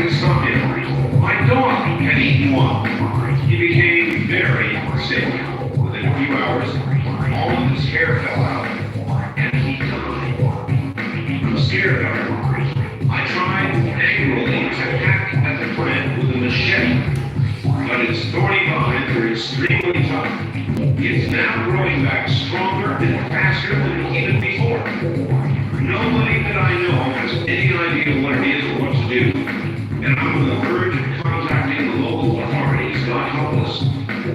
could stop him. My dog had eaten one. He became very sick. Within a few hours, all of his hair fell out, and he died. I'm scared of him. I tried angrily to hack at the plant with a machete, but its thorny vines are extremely tough. It's now growing back stronger and faster than even before. Nobody that I know has any idea what it is or what to do, and I'm on the verge of contacting the local authorities. God help us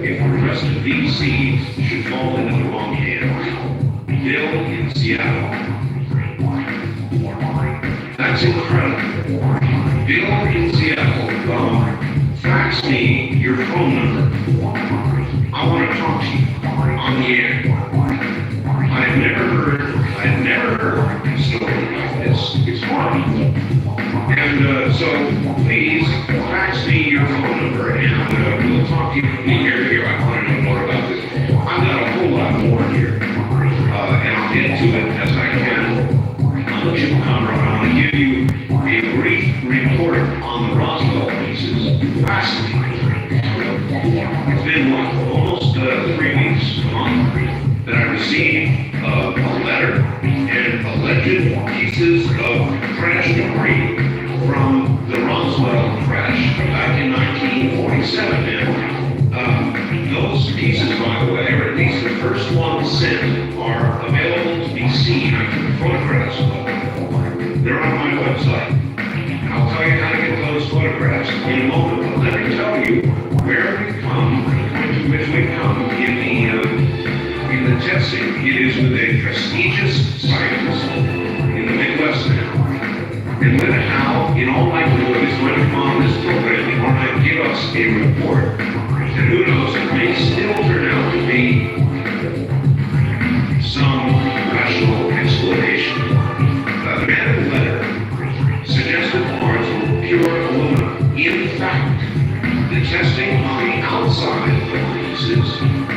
if the rest of these seeds should fall into the wrong hands. Bill in Seattle. That's incredible. Bill in Seattle, fax me your phone number. I want to talk to you on the air. I've never heard a story like this. It's horrible. And so please fax me your phone number and we'll talk to you. Here, I want to know more about this. I've got a whole lot more here. And I'll get to it as I can. I'll let you cover. I want to give you a brief report on the Roswell pieces. Fascinating. It's been almost 3 weeks, a month, that I received a letter and alleged pieces of crash debris from the Roswell crash back in 1947. And those pieces, by the way, or at least the first ones sent, are available to be seen. I took photographs of them. They're on my website. I'll tell you how to get those photographs in a moment, but let me tell you where we've come, the point to which we've come in the testing. It is with a prestigious scientist in the Midwest now. And with how, in all likelihood, is going to come on this program in order to give us a report. And who knows, it may still turn out to be some rational explanation. The man in the letter suggested parts were pure aluminum. In fact, the testing on the outside of the pieces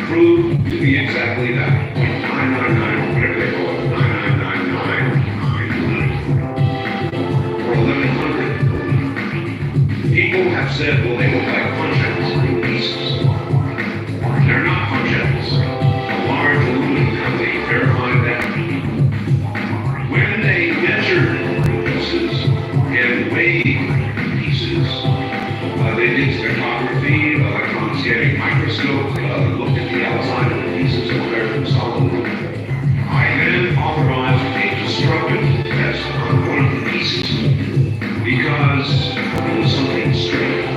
proved to be exactly that. 999, whatever they call it, 9999, or 1100. People have said, well, they look like punch-outs pieces. They're not punch-outs. A large aluminum company verified that. When they measured pieces and weighed pieces, they did spectrography, electron scanning microscope, looked at the outside of the pieces and compared them solid. I then authorized a destructive test on one of the pieces because there was something strange.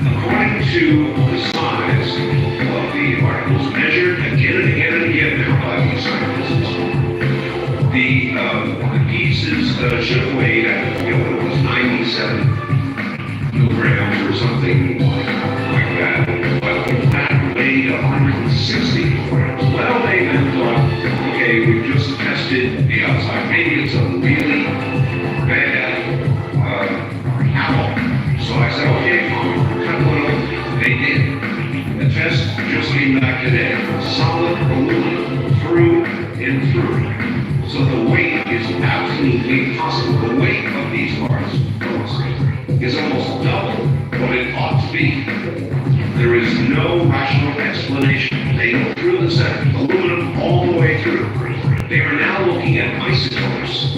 According to the size of the particles measured again and again and again now by these scientists, the pieces should have weighed, it was 97 kilograms or something like that, but in fact weighed 160 kilograms. Well, they then thought, okay, we've just tested the outside. Maybe it's a really bad apple. So I said, okay, fine, cut one open. They did. The test just came back today. Solid aluminum through and through. So the weight is absolutely possible. The weight of these parts is almost double what it ought to be. There is no rational explanation. They go through the set, aluminum all the way through. They are now looking at isotopes,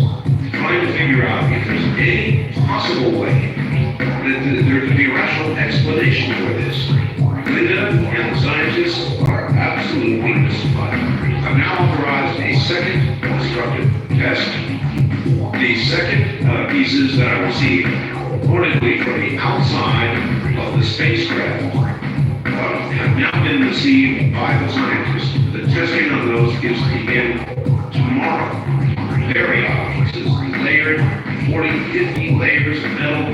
trying to figure out if there's any possible way that there could be a rational explanation for this. Linda and the scientists are absolutely mystified. I've now authorized a second destructive test. The second pieces that I received, reportedly from the outside of the spacecraft, have now been received by the scientists. The testing on those is to begin tomorrow. Very odd pieces, layered, 40, 50 layers of metal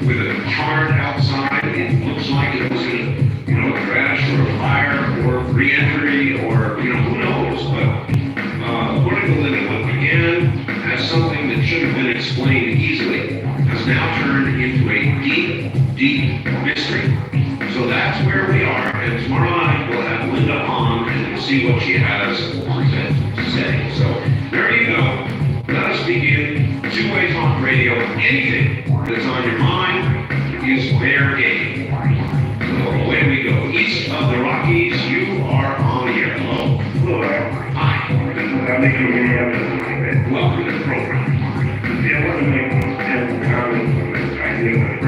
with a charred outside. It looks like it was in a crash or a fire or re-entry or, who knows. But according to Linda, what began as something that should have been explained easily has now turned into a deep, deep mystery. So that's where we are, and tomorrow night we'll have Linda on and we'll see what she has to say. So there you go. Let us begin two-way talk radio. Anything that's on your mind.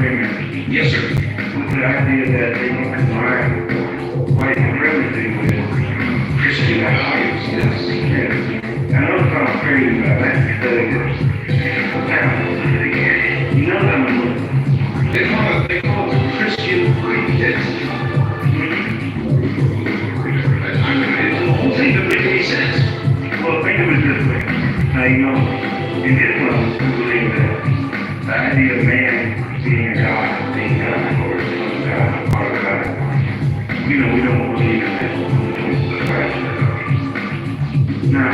agreement Yes, sir. with the idea that they can combine white supremacy with Christian values, yes. yeah. I know it sounds crazy, but I like to study this. Now, you know that I'm a Muslim. They call it the Christian identity. I mean, the whole thing doesn't make any sense. Well, think of it this way. Now, you know, in Islam, we believe that the idea of man being a god, being God, or son of God, part of God, you know, we don't believe in that. Now,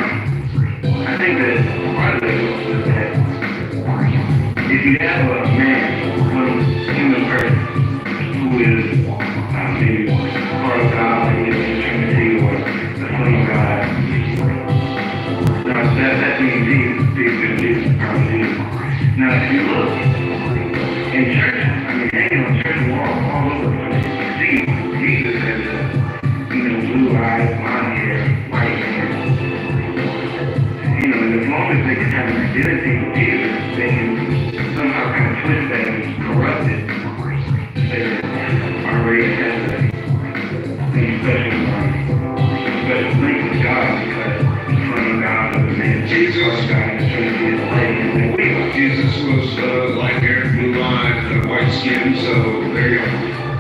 I think that part of it is that if you have a man, one human person, who is maybe part of God, maybe in the Trinity, or the Son of God, now that means Jesus, probably Jesus. Now, if you look in church, I mean, hanging on church walls all over the place, you see Jesus as blue eyes, blonde hair, white hair. And as long as they can have an identity with Jesus, they can somehow kind of twist that and corrupt it. Say that our race has a special link with God because the Son of God was a man. Jesus, God, and the Trinity is a lady, and then we are. Jesus was light-haired, blue-eyed, white skin, so there you go.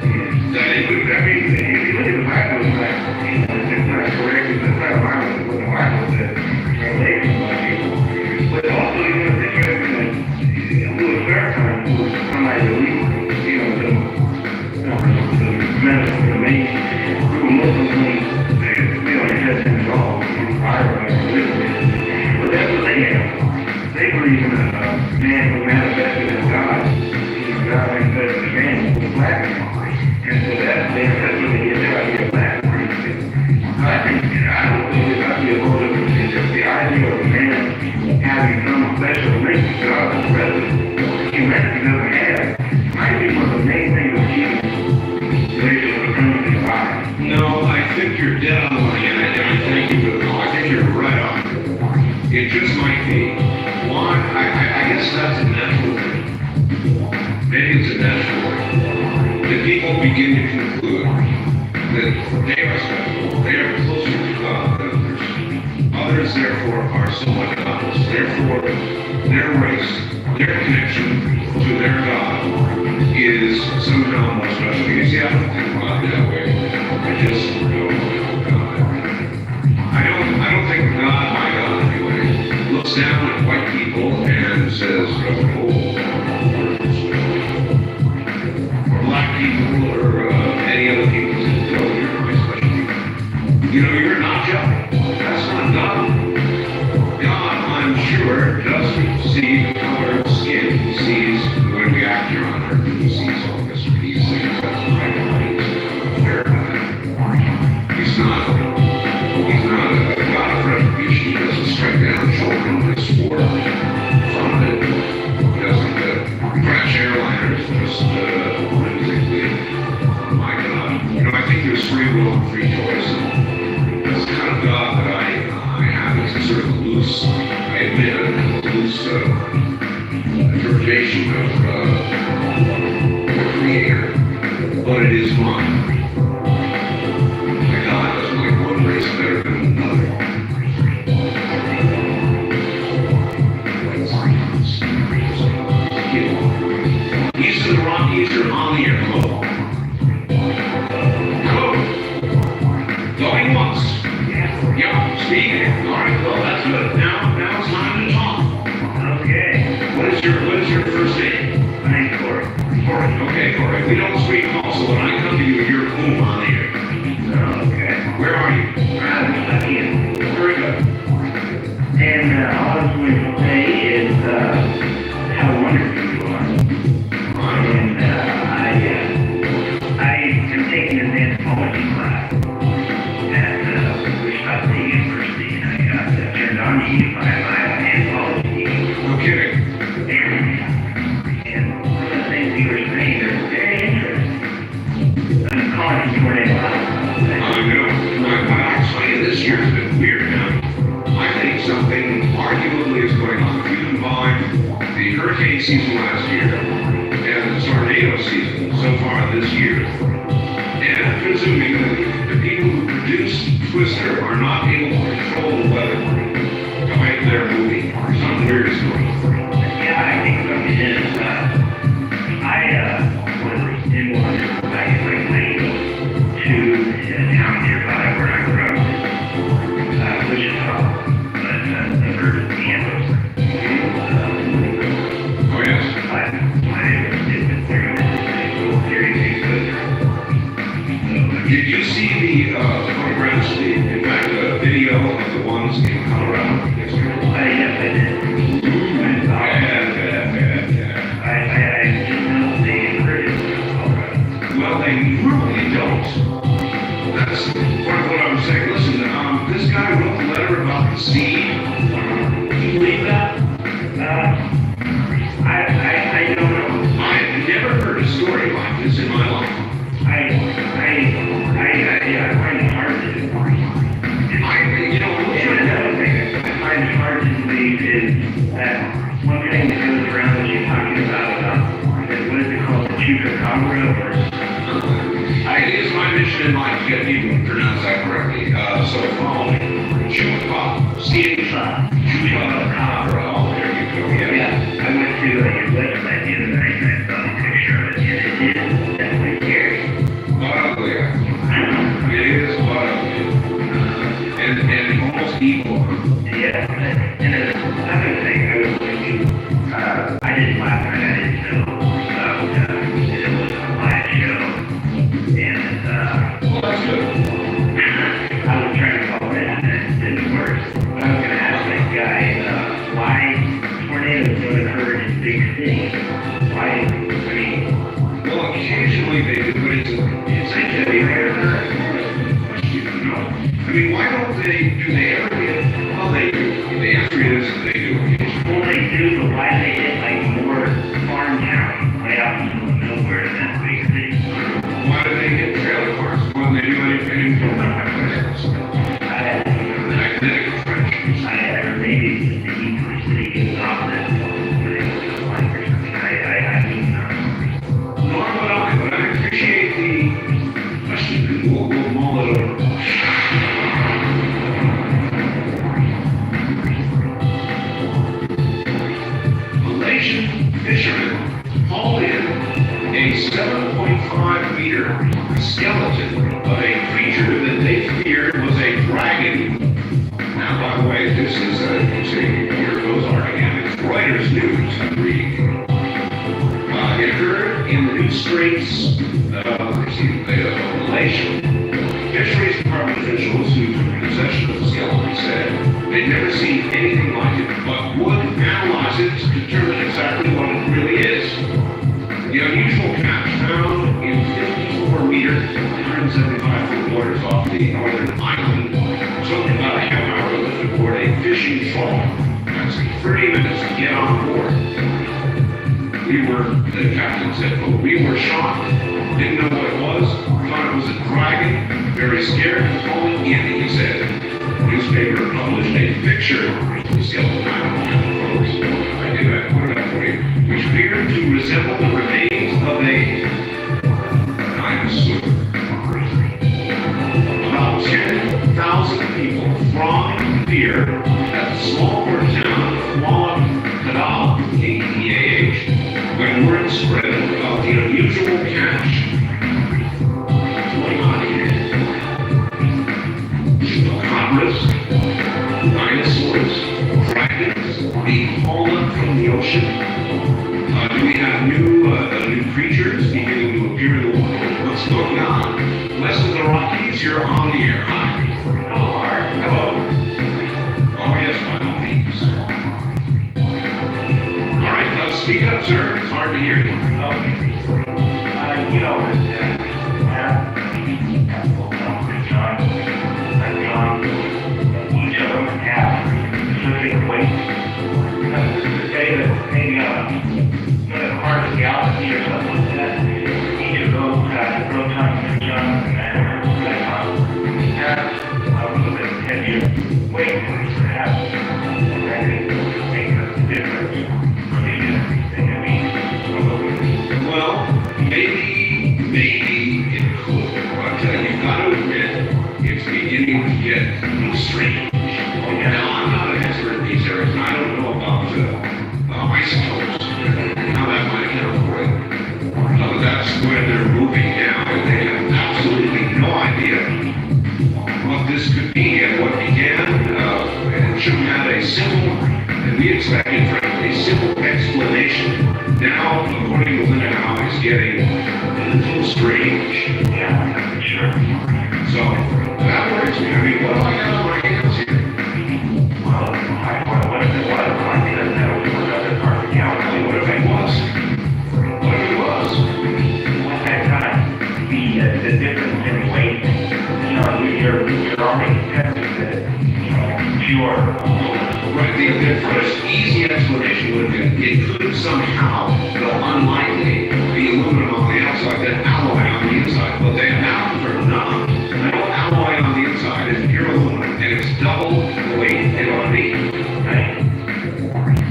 I mean, if you look at the Bible, it's like, it's not correct, it's not violent, what the Bible says, Revelation about people. But also, you know, it's interesting that Louis Farrakhan, who was somebody that we, the main group of Muslims who, we don't accept him at all, he's Bible, but that's what they have. They believe in a man who manifested as God. He's God manifested as a man who was black. And so that's what they get their idea of black. I think, I don't think this idea of all different things. The idea of a man having some special link to God is relevant. Humanity doesn't have. I think one of the main things of keeping racial supremacy alive. No, I think you're dead on the money, and I thank you for the call. I think you're right on. It just might be. One, I guess that's a natural thing. Maybe it's a natural thing. That people begin to conclude that they are special. They are closer to God than others. Others, therefore, are somewhat godless. Therefore, their race, their connection to their God is somehow more special. You see, I don't think God that way. I just go with God. I don't think God, my God anyway, looks down at white people and says, oh, or black people or any other people says, oh, you're my special people. You know, you're not God. That's not God. God, I'm sure, doesn't see the color of skin. He sees the way we act here on earth. He sees all this. He sees that's right. He's not a God of retribution. He doesn't strike down children with sword from it. He doesn't crash airliners just whimsically. Oh my God. You know, I think there's free will and free choice. And that's the kind of God that I have. It's a sort of loose, I admit, a loose interpretation of the Creator. But it is mine. God doesn't like one race better than another. East of the Rockies are on the air. Going once. Yeah, speaking. All right, well, that's good. Now it's time to talk. Okay. What is your first name? My name's Corey. Okay, Corey. We don't screen call, so when I come to you, you're boom on the air. Okay. Where are you? I'm stuck in. Very good. And all I was going to say is how wonderful you are. And so far this year. And presuming that the people who produce Twister are not able to control the weather to make their movie, some weird story. Yeah, I think something is, was in one back in like 92 in a town nearby where I grew up, Wichita, but I've heard of Kansas. Oh, yes. My did with their hearing aids. Did you see the photographs, in fact, the video of the ones in Colorado? Yes, I did. I just know they encourage Colorado. Well, they normally don't. That's part of what I was saying. Listen, this guy wrote a letter about the seed. Do you believe that? I don't know. I've never heard a story like this in my life. I find it hard to another thing I find it hard to believe is that one thing that goes around that you're talking about what is it called, the chupacabra, It is my mission in life to get people to pronounce that correctly. So follow me. Chupacabra. Chupacabra. Oh, there you go. Yeah. I went to your website the other night and I saw a picture of it, and it is definitely scary. Ugly. It is ugly. And almost evil. Yeah, and another thing I was thinking, I didn't last night, I didn't know about it was a live show, and Well, that's good. I was trying to call it and it didn't work. But I was going to ask that guy why tornadoes don't occur in big cities. Why, I mean, Well, occasionally they do, but it's it could be rare. I mean, why don't do they ever get, well, they do. The answer is they do occasionally. Well, they do, but why they hit like more farm towns way out in the middle of nowhere than big cities? Why do they hit trailer parks when they do anything from the magnetic French? Or maybe it's just the heat of the city gets off that when it was like or something. I mean, Nor would I, but I appreciate the question. We'll mull it over. Malaysian fishermen hauled in a 7.5 meter skeleton of a creature that they feared was a dragon. Now, by the way, this is here goes Art again. It's Reuters News I'm reading. It occurred in the New Straits of Malaysia. Fisheries Department officials who took possession of the skeleton said they'd never seen anything like it, but would analyze it to determine exactly what it really is. The unusual catch found in 54-meter, 175-foot waters off the northern island took about a half hour to lift aboard a fishing trawl. That's 30 minutes to get on board. The captain said, well, we were shocked, didn't know what it was, thought it was a dragon, very scared, falling in, he said. The newspaper published a picture of the skeleton. I don't have photos. I do have, put it up for you, which appeared to resemble the remains of a dinosaur. About 10,000 people thronged the pier at the small port town of Kuala Kadal, KPAH, when word spread about the unusual catch. What's going on here? Chupacabras, dinosaurs, dragons being hauled up from the ocean. Do we have new creatures beginning to appear in the water? What's going on? West of the Rockies, you're on the air. Hi. Hello, Art. Hello. Oh, yes, by all means. All right, speak up, sir. It's hard to hear you. Each of them have specific weights. To say that maybe a part of galaxy or something like that, each of those have protons, neutrons, and matter have a little bit heavier weight, perhaps. That could make a difference. Well, maybe that's where they're moving now, and they have absolutely no idea what this could be and what began. It should have had a simple, and we expected, frankly, a simple explanation. Now, according to Linda Howe, it's getting a little strange. Yeah, sure. So, that worries me. I mean, what do I got on my hands here? Well, what if it was? I think that was another part of the galaxy. What if it was? What if it was? What that kind of the difference in weight, you're already testing the pure. Right, the first easy explanation would have been it could somehow, though unlikely, be aluminum on the outside, then alloy on the inside. But they now confirmed no alloy on the inside is pure aluminum, and it's double the weight it ought to be. Right?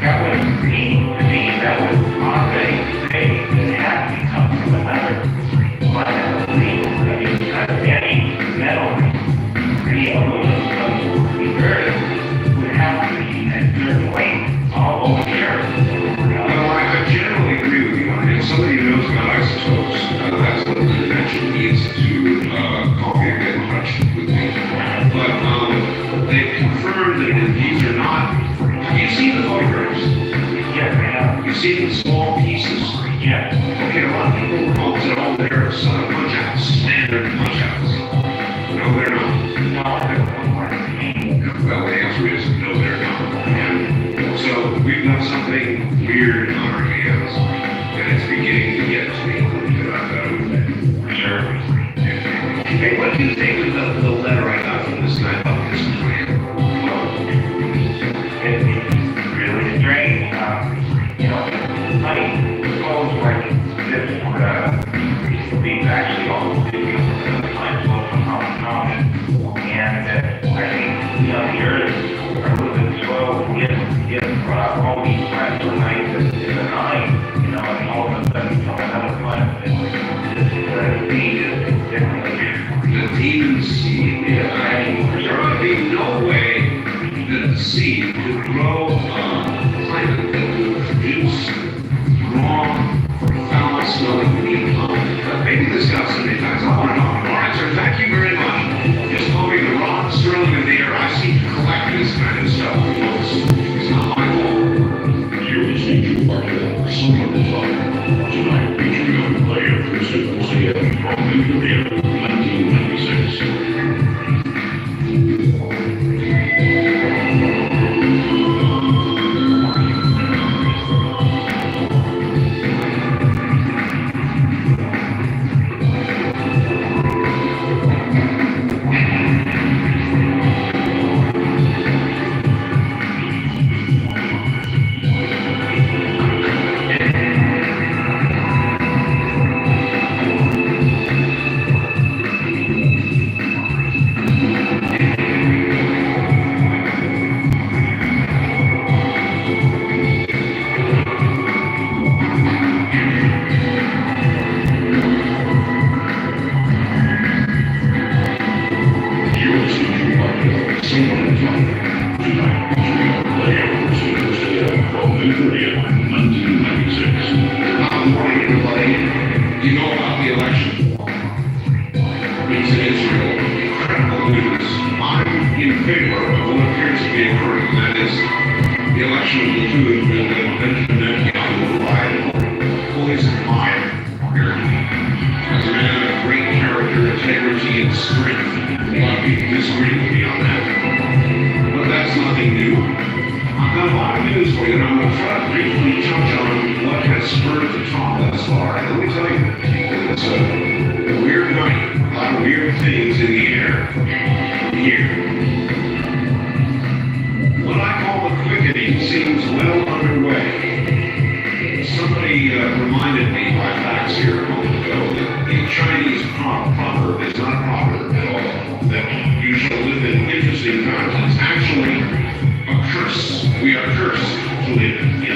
That would mean to me that would already say that it has to come from another planet. Because any metal, any aluminum comes from the earth would have to be at certain weight all over the earth. Well, I generally agree with you on it. If somebody knows about isotopes, that's what the convention needs to call me and get in touch with me. But they've confirmed that these are not. Have you seen the photographs? Yes, I have. You've seen the small pieces. Yes. Okay, a lot of people call it all their punch outs, standard punch outs. No, they're not. No, Well, the answer is no, they're not. And so we've got something weird on our hands, and it's beginning to get to me a little bit. sure. Hey, what do you think of the letter I got from this guy about this plan? It's really strange. Funny, suppose like this would be actually all the plants from Hong and I think, the earth are a little bit slow to get all these plants are nice in the night, and all of a sudden from another planet, this seed is differently. The demon seed. There ought to be no way that the seed could grow a plant that would produce wrong, foul-smelling meat. Maybe this got so many times. I want to know. All right, sir, thank you very much. Just call me the Ron Sterling of the air. I seem to collect this kind of stuff. It's not my fault. You're listening to Market Someone to Talk. Tonight featuring a play of Christopher CM from Nuclear, 1996.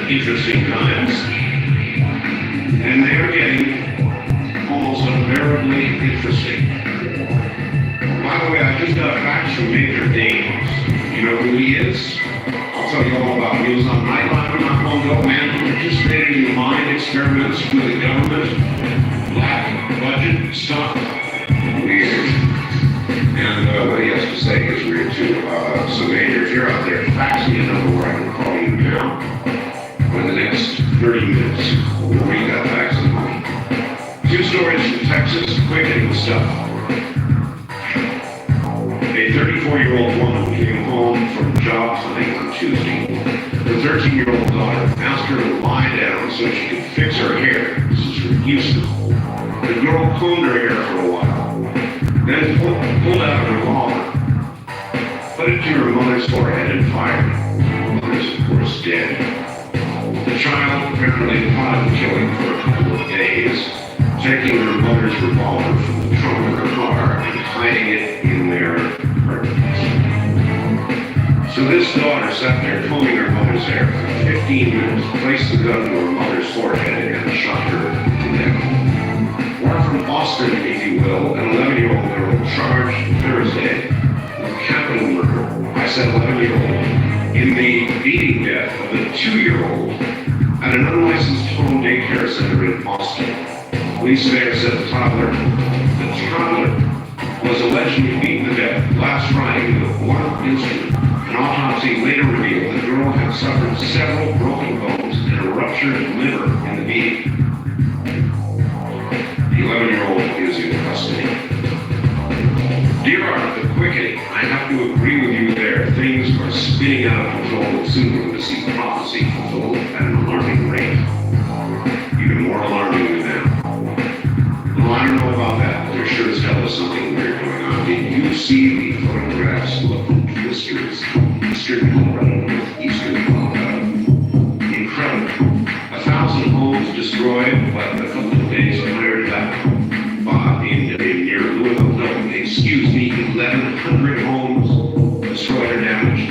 Interesting times, and they're getting almost unbearably interesting. By the way, I just got facts from Major Dames. You know who he is? I'll tell you all about him. He was on Nightline not long ago, man, who participated in mind experiments with the government. Black Stop. Weird. And what he has to say is weird too. So Major, if you're out there, fax me a number where I can call you now. For the next 30 minutes, we'll read that fax in home. 2 stories from Texas, quick and stuff. A 34-year-old woman came home from job hunting on Tuesday. Her 13-year-old daughter asked her to lie down so she could fix her hair. This is from Houston. The girl combed her hair for a while, then pulled out a revolver, put it to her mother's forehead and fired. The mother's, of course, dead. The child apparently plotted killing for a couple of days, taking her mother's revolver from the trunk of her car and hiding it in their apartment. So this daughter sat there combing her mother's hair for 15 minutes, placed the gun to her mother's forehead, and shot her to death. Or from Austin, if you will, an 11-year-old girl charged Thursday with capital murder. I said 11-year-old. In the beating death of a 2-year-old at an unlicensed home daycare center in Austin. Police there said the toddler was allegedly beaten to death last Friday with a blunt instrument. An autopsy later revealed the girl had suffered several broken bones and a ruptured liver in the beating. The 11-year-old is in custody. Dear Art, the quickening, I have to agree with you there. Things are spinning out of control, and soon we're going to see prophecy fulfilled at an alarming rate. Even more alarming than now. Well, I don't know about that, but there sure as hell is something weird going on. Did you see the photographs of Twisters, Eastern Colorado, Northeastern Colorado? Incredible. 1,000 homes destroyed, but a couple of days prior to that, near Louisville, no, excuse me, 1,100 homes destroyed or damaged.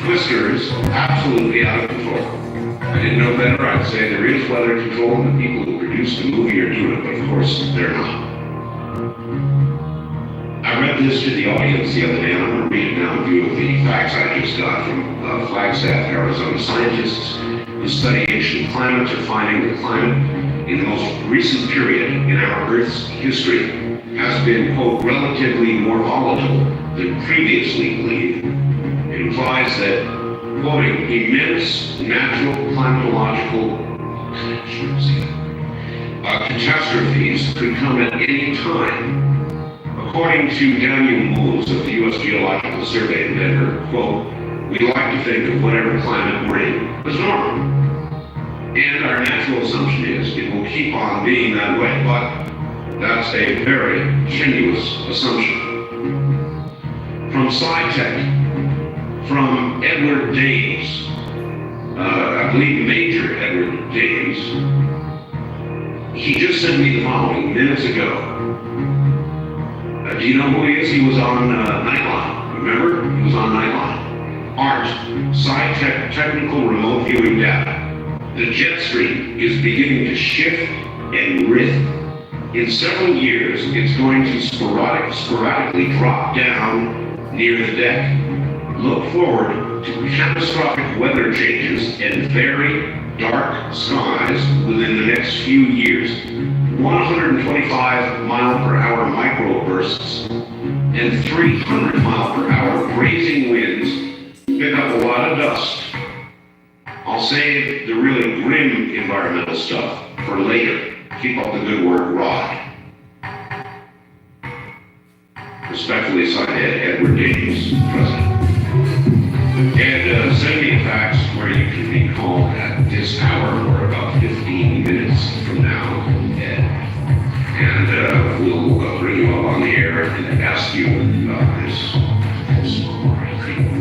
Twisters, absolutely out of control. I didn't know better, I'd say there is weather control, and the people who produce the movie are doing it, but of course, they're not. I read this to the audience the other day, and I'm going to read it now in view of the facts I just got from Flagstaff, Arizona. Scientists who study ancient climates are finding the climate in the most recent period in our Earth's history has been, quote, relatively more volatile than previously believed. It implies that, quoting, immense natural climatological catastrophes could come at any time. According to Daniel Moores of the U.S. Geological Survey in Denver, quote, we like to think of whatever climate we're in as normal. And our natural assumption is it will keep on being that way, but that's a very tenuous assumption. From SciTech, from Edward Dames, I believe Major Edward Dames, he just sent me the following minutes ago. Do you know who he is? He was on Nightline. Remember? He was on Nightline. ART, SciTech Technical Remote Viewing Data. The jet stream is beginning to shift and rift. In several years, it's going to sporadically drop down near the deck. Look forward to catastrophic weather changes and very dark skies within the next few years. 125 mile per hour microbursts and 300 mile per hour grazing winds pick up a lot of dust. I'll save the really grim environmental stuff for later. Keep up the good work, Rod. Respectfully signed, Edward Dames, President. And send me a fax where you can be called at this hour or about 15 minutes from now, Ed. And we'll bring you up on the air and ask you about this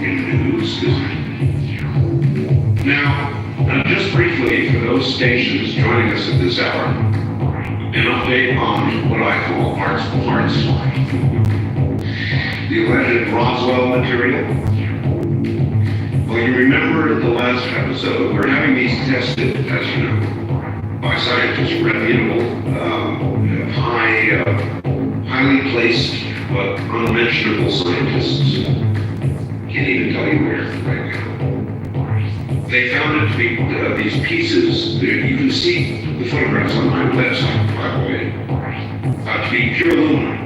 news. Now, just briefly, for those stations joining us at this hour, an update on what I call Art's Parts. The alleged Roswell material. Well, you remember the last episode, we're having these tested, as you know, by scientists, reputable, highly placed, but unmentionable scientists. Can't even tell you where right now. They found it to be these pieces. You can see the photographs on my website, by the way. pure aluminum.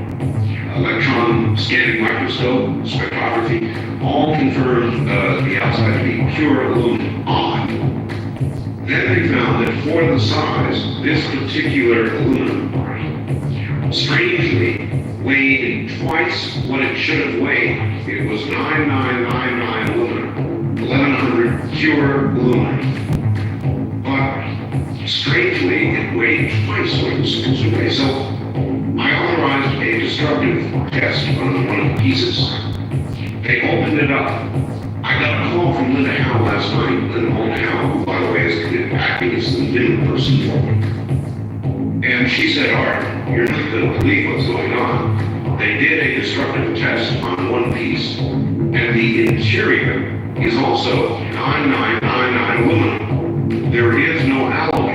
Electron scanning microscope, spectrography, all confirmed the outside to be pure aluminum. Odd. Then they found that for the size, this particular aluminum strangely weighed twice what it should have weighed. It was 9999 aluminum, 1100 pure aluminum. But strangely, it weighed twice what it was supposed to weigh. So I authorized a destructive test on one of the pieces. They opened it up. I got a call from Linda Howe last night. Linda Howe, who, by the way, is acting as the middle person for me. And she said, Art, you're not going to believe what's going on. They did a destructive test on one piece, and the interior is also 9999 aluminum. There is no alloy.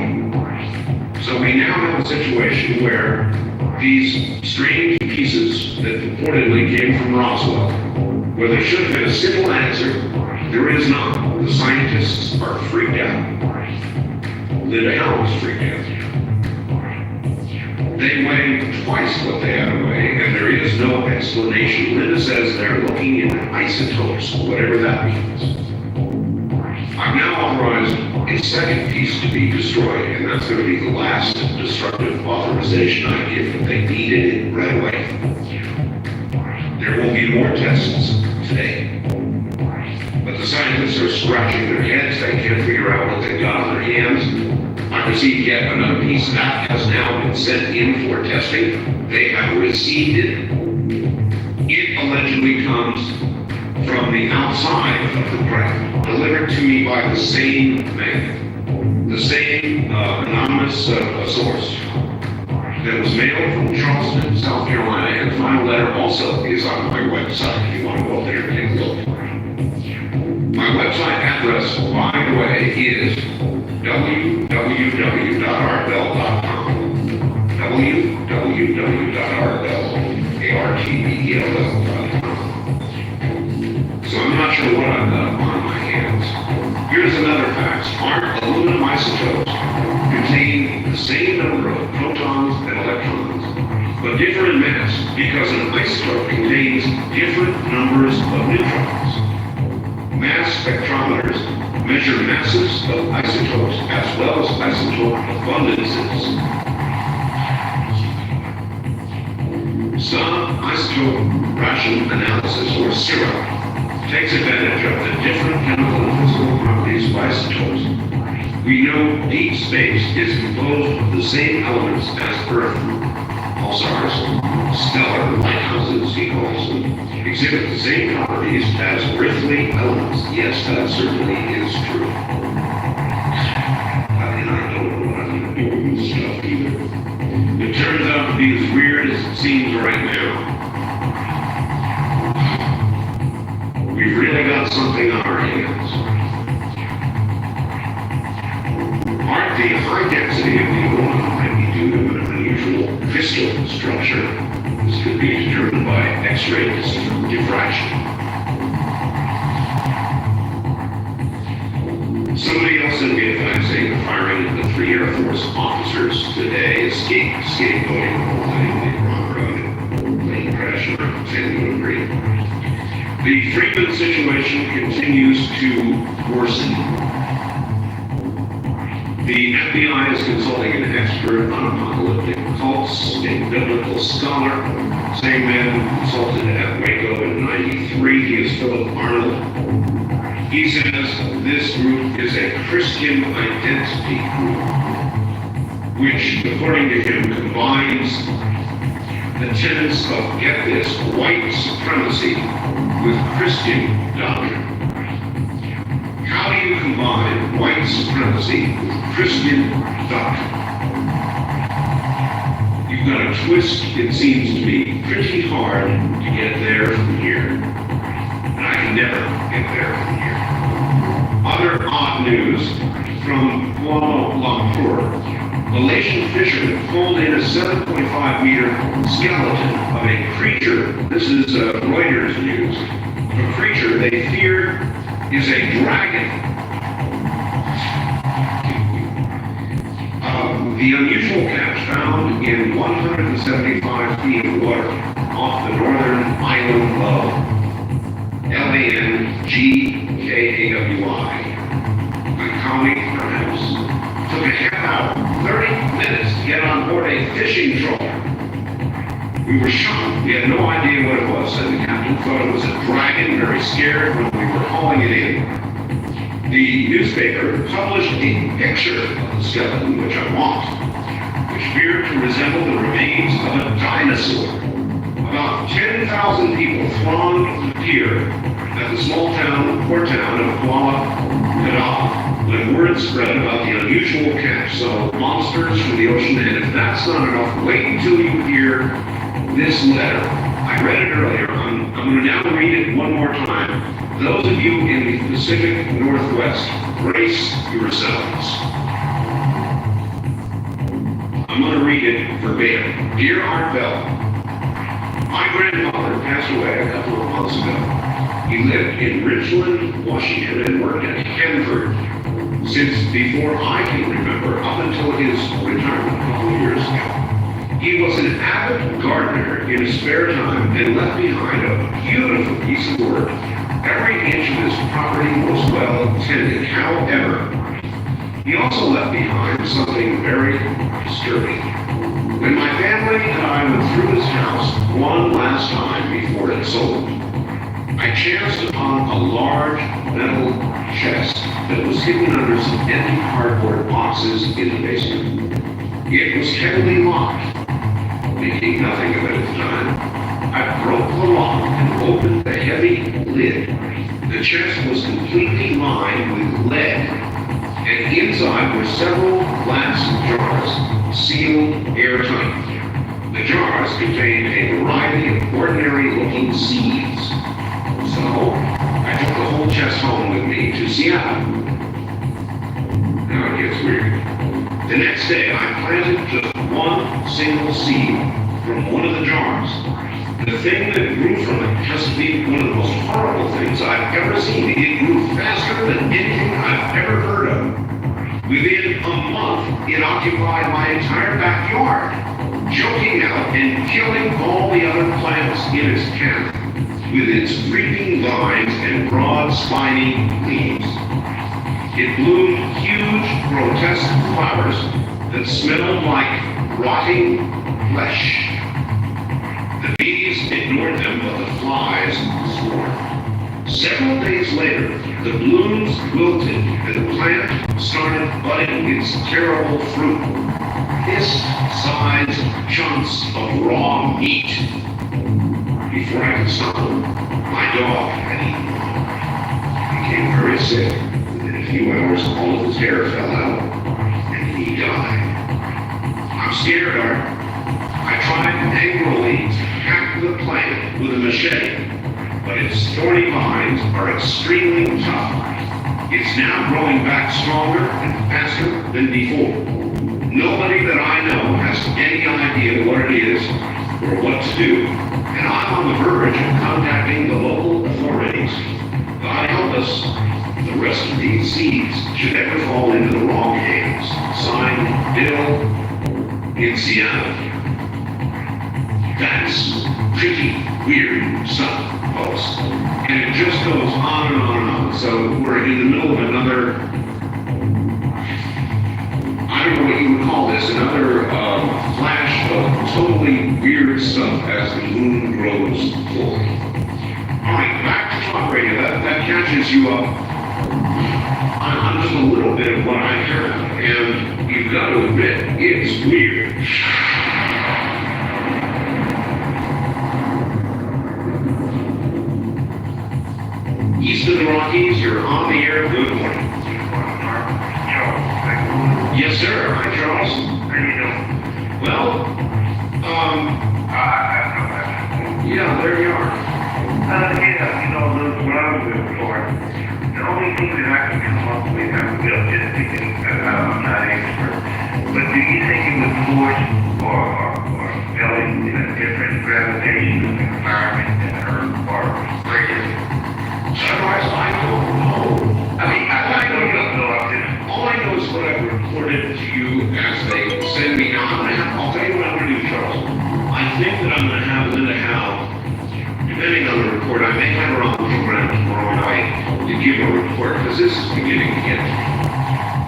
So we now have a situation where these strange pieces that purportedly came from Roswell, where there should have been a simple answer, there is not. The scientists are freaked out. Linda Howe is freaked out. They weigh twice what they had to weigh, and there is no explanation. Linda says they're looking in isotopes, whatever that means. I've now authorized a second piece to be destroyed, and that's going to be the last destructive authorization I give, but they needed it right away. There will be more tests today. But the scientists are scratching their heads. They can't figure out what they've got on their hands. I received yet another piece that has now been sent in for testing. They have received it. It allegedly comes from the outside of the craft, delivered to me by the same man, the same anonymous source that was mailed from Charleston, South Carolina, and the final letter also is on my website if you want to go there and take a look. My website address, by the way, is www.artbell.com. www.artbell.com. So I'm not sure what I've got on my hands. Here's another fact. Art aluminum isotopes contain the same number of protons and electrons, but different in mass because an isotope contains different numbers of neutrons. Mass spectrometers measure masses of isotopes as well as isotope abundances. Some isotope ration analysis, or SIRA, takes advantage of the different chemical and physical properties of isotopes. We know deep space is composed of the same elements as Earth. Pulsars, stellar lighthouses, he calls them, exhibit the same properties as earthly elements. Yes, that certainly is true. And I don't know what I'm going to do with this stuff either. It turns out to be as weird as it seems right now. We've really got something on our hands. Part the high density of the aluminum might be due to an unusual crystal structure. This could be determined by X-ray diffraction. Somebody else sent me a fax saying the firing of the 3 Air Force officers today scapegoating the whole thing. They brought around plane crash and I tend to agree. The Freeman situation continues to worsen. The FBI is consulting an expert on apocalyptic cults, a biblical scholar. Same man who consulted at Waco in '93. He is Philip Arnold. He says this group is a Christian identity group, which, according to him, combines the tenets of, get this, white supremacy with Christian doctrine. How do you combine white supremacy with Christian doctrine? You've got to twist, it seems to me, pretty hard to get there from here. And I can never get there from here. Other odd news from Kuala Lumpur. Malaysian fishermen pulled in a 7.5 meter skeleton of a creature. This is Reuters news. A creature they fear is a dragon. The unusual catch found in 175 feet off the northern island of Langkawi. Langkawi, perhaps. Took a half hour, 30 minutes to get on board a fishing trawler. We were shocked. We had no idea what it was, and the captain thought it was a dragon, very scared when we were hauling it in. The newspaper published a picture of the skeleton, which I want, which appeared to resemble the remains of a dinosaur. About 10,000 people thronged the pier at the small port town of Kuala Kadah when word spread about the unusual catch. So monsters from the ocean, and if that's not enough, wait until you hear this letter. I read it earlier. I'm going to now read it one more time. Those of you in the Pacific Northwest, brace yourselves. I'm going to read it verbatim. Dear Art Bell, my grandfather passed away a couple of months ago. He lived in Richland, Washington, and worked at Hanford since before I can remember, up until his retirement a couple of years ago. He was an avid gardener in his spare time and left behind a beautiful piece of work. Every inch of his property was well tended. However, he also left behind something very disturbing. When my family and I went through his house one last time before it sold, I chanced upon a large metal chest that was hidden under some empty cardboard boxes in the basement. It was heavily locked. Thinking nothing of it at the time, I broke the lock and opened the heavy lid. The chest was completely lined with lead, and inside were several glass jars, sealed airtight. The jars contained a variety of ordinary-looking seeds. So, I took the whole chest home with me to Seattle. Now it gets weird. The next day, I planted just one single seed from one of the jars. The thing that grew from it has to be one of the most horrible things I've ever seen. It grew faster than anything I've ever heard of. Within a month, it occupied my entire backyard, choking out and killing all the other plants in its path with its creeping vines and broad, spiny leaves. It bloomed huge, grotesque flowers that smelled like rotting flesh. The bees ignored them, but the flies swarmed. Several days later, the blooms wilted and the plant started budding its terrible fruit. Fist-sized chunks of raw meat. Before I could stop him, my dog had eaten them. He became very sick. Within a few hours, all of his hair fell out, and he died. I'm scared, Art. I tried angrily to hack the plant with a machete, but its thorny vines are extremely tough. It's now growing back stronger and faster than before. Nobody that I know has any idea what it is or what to do, and I'm on the verge of contacting the local authorities. God help us, the rest of these seeds should ever fall into the wrong hands. Signed, Bill, in Seattle. That's pretty weird stuff, folks. And it just goes on and on and on. So we're in the middle of another, I don't know what you would call this, another flash of totally weird stuff as the moon grows full. All right, back to talk radio. That catches you up on just a little bit of what I heard, and you've got to admit, it's weird. East of the Rockies, you're on the air. Good morning. Yes, sir. Hi, Charles. How you doing? Well, yeah, there you are. What I was doing before, the only thing that I can come up with, I'm just thinking, I'm not an expert, but do you think it was forced or fell in a different gravitational environment than Earth or greater? Otherwise, I don't know. I mean, I don't know. all I know is what I've reported to you as they send me. Now, I'll tell you what I'm going to do, Charles. I think that I'm going to have Linda Howe report, because this is beginning to get.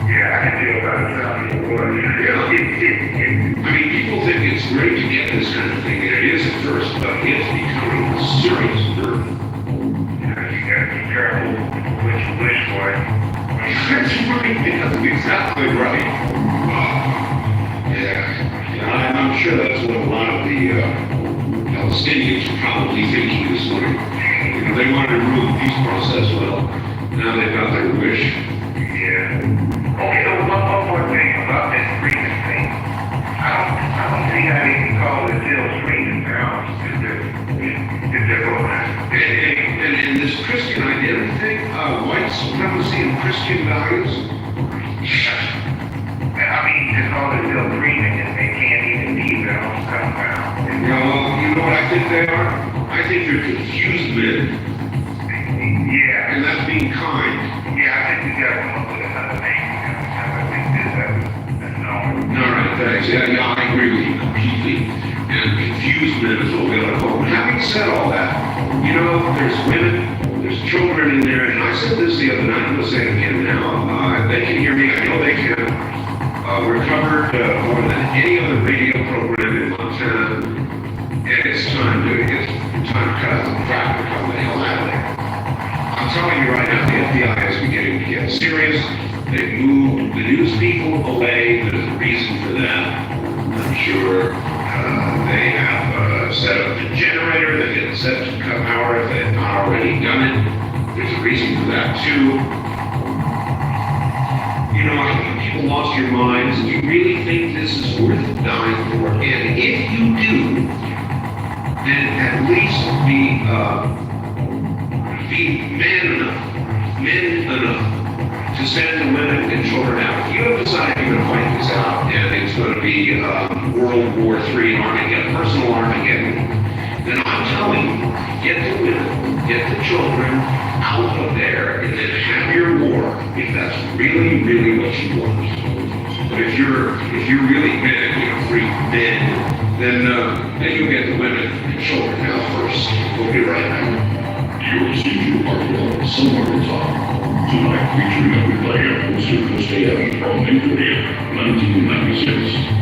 Yeah, I can feel about it. I mean, people think it's great to get this kind of thing, and it is at first, but it's becoming a serious burden. Yeah, you gotta be careful what you wish for. That's right, that's exactly right. Yeah, I'm sure that's what a lot of the Palestinians are probably thinking this morning. You know, they wanted to rule the peace process, well, now they've got their wish. Yeah. Okay, so one more thing about this freedom thing. I don't think I even call it still freedom now. It's just And this Christian identity thing, white supremacy and Christian values, I mean, it's all this still freedom and they can't even be their own compound. you know what I think they are? I think they're confused men, Yeah, and that's being kind. yeah, I think we gotta come up with another name. I think that's known. All right, thanks. Yeah, I agree with you completely. And confused men is what we ought to call them. Having said all that, you know, there's women, there's children in there, and I said this the other night, I'm going to say it again now. They can hear me, I know they can. We're covered more than any other radio program in Montana, and it's time to cut out the crap and come the hell out of there. I'm telling you right now, the FBI is beginning to get serious. They've moved the news people away. There's a reason for that. I'm sure they have set up the generator that gets set to cut power if they've not already done it. There's a reason for that too. You know, I think people lost your minds. Do you really think this is worth dying for? And if you do, then at least be men enough to send the women and children out. If you have decided you're going to fight this out, and it's going to be World War III Armageddon, personal Armageddon, then I'm telling you, get the women, get the children out of there, and then have your war, if that's really, really what you want. But if you're really men, free men, then you get the women and children out first. We'll be right back. You're listening to Hartwell Summer Talk. Tonight featuring a replay of Coast to Coast AM from May 30th, 1996.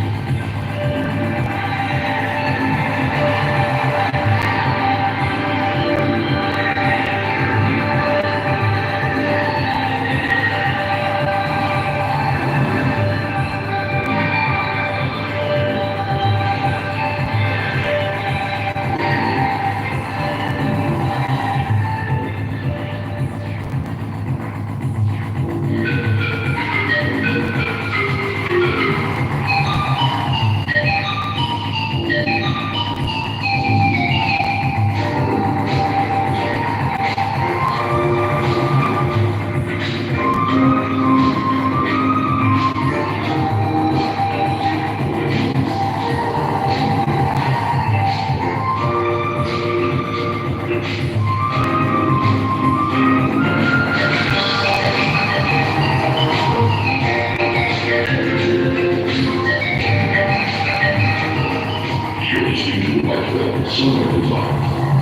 Summer Talk.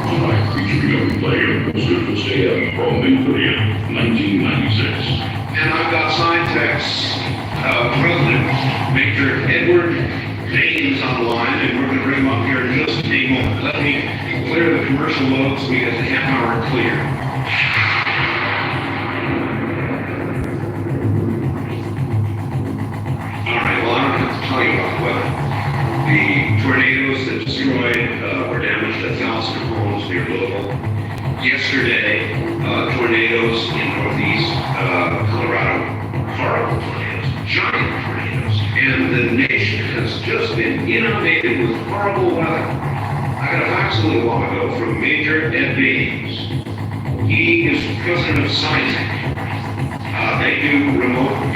Tonight featuring a replay of Coast to Coast AM from May 30th, 1996. And I've got side texts. President Major Edward Daines on the line, and we're going to bring him up here in just a moment. Let me clear the commercial load so we get the half hour clear. All right, well, I don't have to tell you about the weather. The tornadoes that destroyed or damaged 1,000 homes near Louisville. Yesterday, tornadoes in northeast Colorado, horrible tornadoes, giant tornadoes, and the nation has just been inundated with horrible weather. I got a fax a little while ago from Major Ed Daines. He is president of SciTech. They do remote